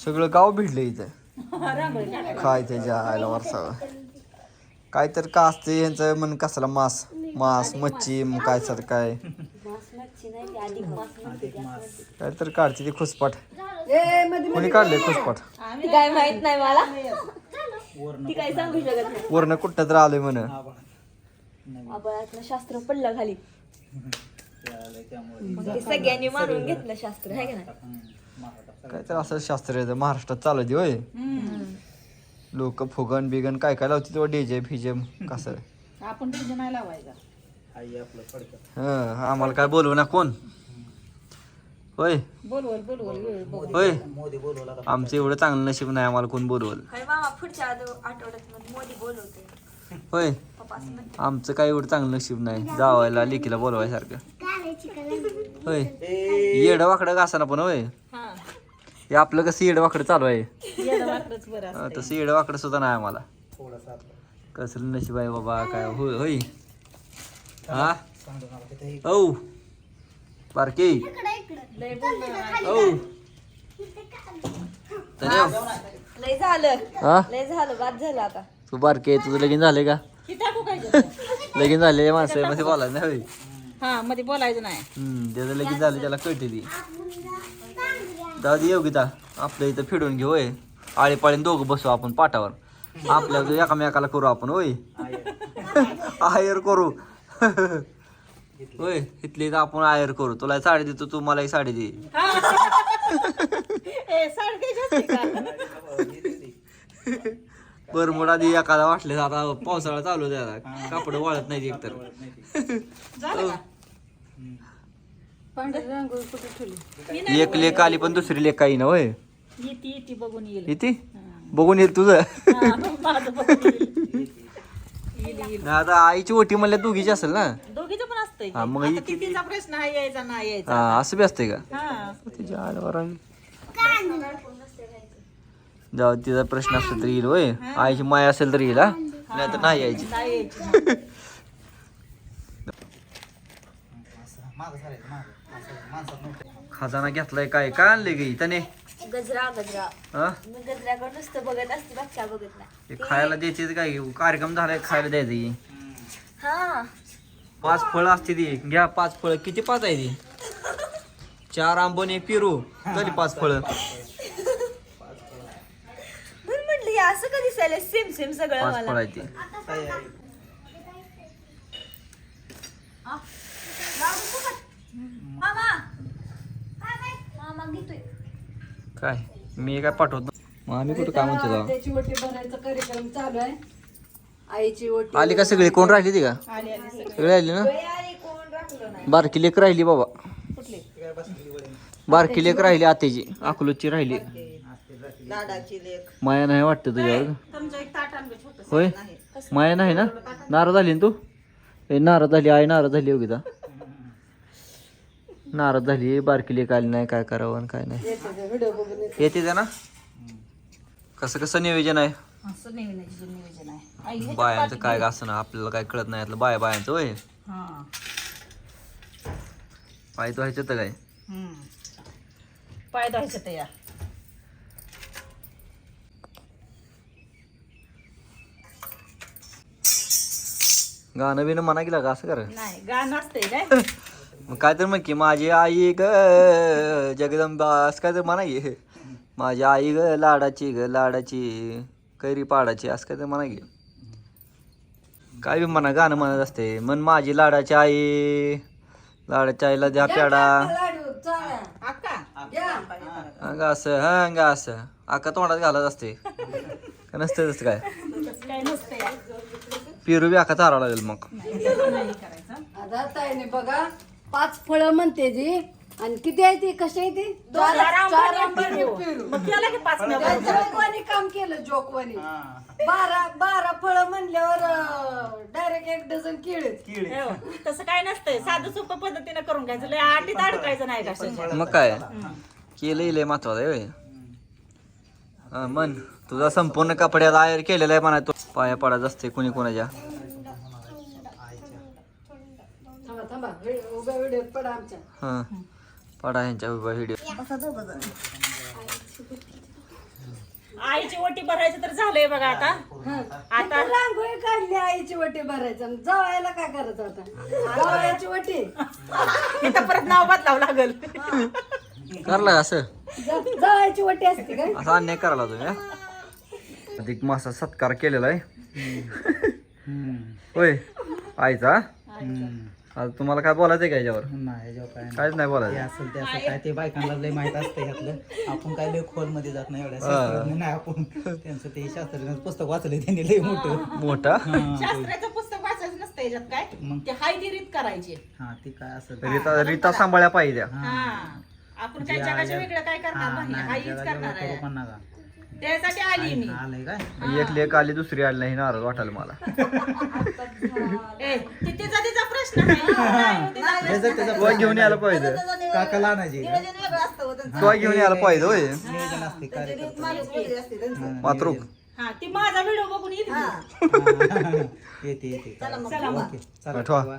सगळं गाव भिडलं इथं काय त्याच्या आयला वरसावं काय तर का असते यांचं मन कसला मांस मांस मच्छी काय सर काय काय तर काढते ती खुसपाट कोणी काढले खुसपाट काय माहित नाही मला ती काय सांगू शकत नाही वरनं कुठं तर आलोय म्हण आपण शास्त्र पडलं खाली ते सगळ्यांनी मारून घेतलं शास्त्र आहे का नाही काय तर असं शास्त्र आहे महाराष्ट्रात चालू दे होय लोक फुगन बिगन काय काय लावते तेव्हा डीजे फिजे कसं आपण तुझं नाही लावायचा हं आम्हाला काय बोलवू ना कोण होय बोलवल होय आमचं एवढं चांगलं नशीब नाही आम्हाला कोण बोलवल मामा पुढच्या आठवड्यात मोदी बोलवते होय आमचं काय एवढं चांगलं नशीब नाही जावायला लेकीला बोलवायसारखं होय येडं वाकडं घासाना पण होय हे आपलं कसं येडं वाकडं चालू आहे तसं येडं वाकडं सुद्धा नाही आम्हाला कसलं नशीब आहे बाबा काय होय होय हा औ बारके औ लय झालं हा लय झालं बाद झालं आता तू बारके तुझं लगीन झालंय का लगीन झाले माणसं मध्ये बोलायचं नाही होय हा मध्ये बोलायचं नाही त्याचं लगीन झालं त्याला कळते ती दादी योगिता आपल्या इथं फिडून घेऊ होय आळीपाळीन दोघं बसू आपण पाटावर आपल्या एकामेकाला करू आपण होय आयर करू होय इथली तर आपण आयर करू तुला साडी देतो तू मला साडी दे बरमुड आधी एखादा वाटले आता पावसाळा चालू द्यायला कापड वाळत नाही एकतर एक लेख आली पण दुसरी लेख काही ना होय बघून येईल इथे बघून येईल तुझं आता आईची ओटी म्हणल्या दोघीची असेल ना दोघीचं पण असतंय हा मग आता कितीचा प्रश्न आहे यायचा नाही यायचा हा असं बी असते का हा तिच्या आडवर जाऊ तिचा प्रश्न असला तरी येईल होय आईची माया असेल तर येईल हा नाही तर नाही यायची नाही यायची खजाना घेतलाय काय काय आणले गे त्याने गजरा हा मी गजऱ्याकडे नुसतं बघत असते बघता बघत नाही ते खायला द्यायचे काय कार्यक्रम झालाय खायला द्यायचं हा 5 फळं असते ती घ्या 5 फळं किती 5 आहे ती 4 आंबन 1 पेरू तरी 5 फळं म्हटलं हे असं कधी दिसायला सेम सेम सगळं 5 फळं मला आहे ती मामा मामा घेतोय काय मी काय पाठवतो मग आम्ही कुठं काय म्हणतो जाऊ त्याची ओटी भरायचा कार्यक्रम चालू आहे आईची ओटी आली का सगळी कोण राहिली ती का सगळी आली ना कोण राखलं नाही बारकी लेक राहिली बाबा बारकी लेक राहिली आत्याची अकलूची राहिली माया नाही वाटतं तुझ्यावर होय माया नाही ना नाराज झाली ना तू ए नाराज झाली आई नाराज झाली योगिता नाराज झाली बारकी लेक आली नाही काय करावं आणि काय नाही येते त्या ना कसं कसं नियोजन आहे असं नियोजन आहे बायांचं काय असं ना आपल्याला काय कळत नाही यातलं बायांचं होय हा पाय तो ह्याच्यात काय पाय धुवायचं ते या गाणं बिणं म्हणा गेला का असं करा नाही गाणं असतंय काय मग काय तर मग की माझी आई ग जगदंबा असं काय तर म्हणा की माझी आई ग लाडाची कैरी पाडाची असं काय तर म्हणा की काय बी म्हणा गाणं म्हणत असते मन माझी लाडाची आई लाडाच्या आईला द्या पेडा हंग असं हंग असं आका तोंडात घालत असते का नसते तसं काय काय नसतंय पेरू बी आका चारावं लागेल मग नाही करायचं आता ताईने बघा 5 फळं म्हणते जी आणि किती आहे ती कशी आहे ती 4 आंबे पेरू मग त्याला की 5 जोकवानी काम केलं जोकवानी 12 फळं म्हणल्यावर डायरेक्ट 1 डझन केळे तसं काय नसतंय साधं सोपं पद्धतीने करून घ्यायचं लय आटीत अडकायचं नाही का मग काय केलं लय महत्वाचं आहे होय हा मन तुझा संपूर्ण कपड्यात आयर केलेला आहे म्हणा तो पाया पडायचं असते कोणी कोणाच्या थांबा उभ्या व्हिडिओ पडा आमच्या हा पडा ह्यांच्या उभा व्हिडिओ आईची ओटी भरायचं तर झालंय बघा आता. आता रांगोळी काढली आईची वटी भरायचं जावायला काय करायचं होता जावायची वटी इथं परत नाव बदलावं लागल. करला असं जावायची वटी असते काय असा अन्याय करायला तुम्ही हा? अधिक मासा सत्कार केलेला आहे होय आईचा. आता तुम्हाला काय बोलायचंय का याच्यावर? नाही याच्यावर काय नाही. काहीच नाही ते बोलायचं. असेल ते असं काय ते बायकांना लय माहित असतं ह्यातलं. आपण काय लय खोल मध्ये जात नाही एवढ्या शास्त्रज्ञ नाही आपण. त्यांचं ते शास्त्रज्ञ पुस्तक वाचलंय त्यांनी लय मोठं. मोठा शास्त्राचं पुस्तक वाचायचं नसतं याच्यात काय ते हाय ती रीत करायची. हा ती काय असेल रीता सांभाळ्या पाहिजे. हा आपण काय जगाच्या वेगळं काय करणार नाही, हाईच करणार आहे. पण नका त्यासाठी आली मी. आलंय काय एक लेक आली दुसरी आली नाही नाराज वाटायला मला. ए, ते तिचा प्रश्न आहे. तो घेऊन यायला पाहिजे. काकाला आणायची का? तो घेऊन यायला पाहिजे होय नियोजन असते कार्यक्रम मातृक. हा ती माझा व्हिडिओ बघून येते. येते येते चला मग. ओके चला ठेवा. ठेवा.